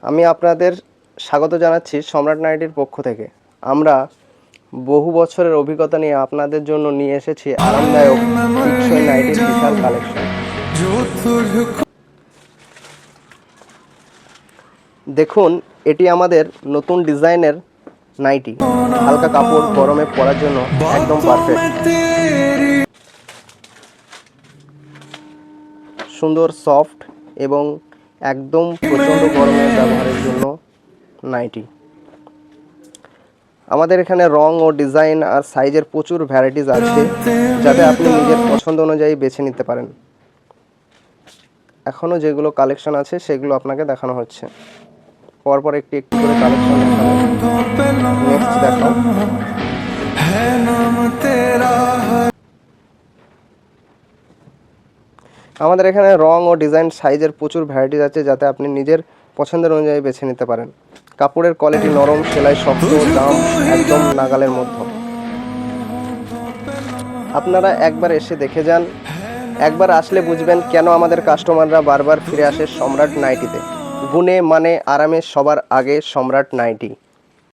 আমি আপনাদের স্বাগত জানাচ্ছি সম্রাট নাইটির পক্ষ থেকে। আমরা বহু বছরের অভিজ্ঞতা নিয়ে আপনাদের জন্য নিয়ে এসেছি আরামদায়ক টিকসই নাইটির বিশাল কালেকশন। দেখুন, এটি আমাদের নতুন ডিজাইনের নাইটি। হালকা কাপড়, গরমে পরার জন্য একদম পারফেক্ট। সুন্দর, সফট এবং একদম প্রচণ্ড গরমে ব্যবহারের জন্য নাইটি। আমাদের এখানে রং ও ডিজাইন আর সাইজের প্রচুর ভ্যারাইটিস আছে, যাতে আপনি নিজের পছন্দ অনুযায়ী বেছে নিতে পারেন। এখনও যেগুলো কালেকশন আছে সেগুলো আপনাকে দেখানো হচ্ছে। পরপর একটি একটি করে কালেকশন দেখানো। নেক্সট দেখাও। আমাদের এখানে রং ও ডিজাইন সাইজের প্রচুর ভ্যারাইটিস আছে, যাতে আপনি নিজের পছন্দের অনুযায়ী বেছে নিতে পারেন। কাপড়ের কোয়ালিটি নরম, সেলাই শক্ত, দাম একদম নাগালের মধ্যে। আপনারা একবার এসে দেখে যান। একবার আসলে বুঝবেন কেন আমাদের কাস্টমাররা বারবার ফিরে আসে সম্রাট নাইটিতে। গুণে মানে আরামে সবার আগে সম্রাট নাইটি।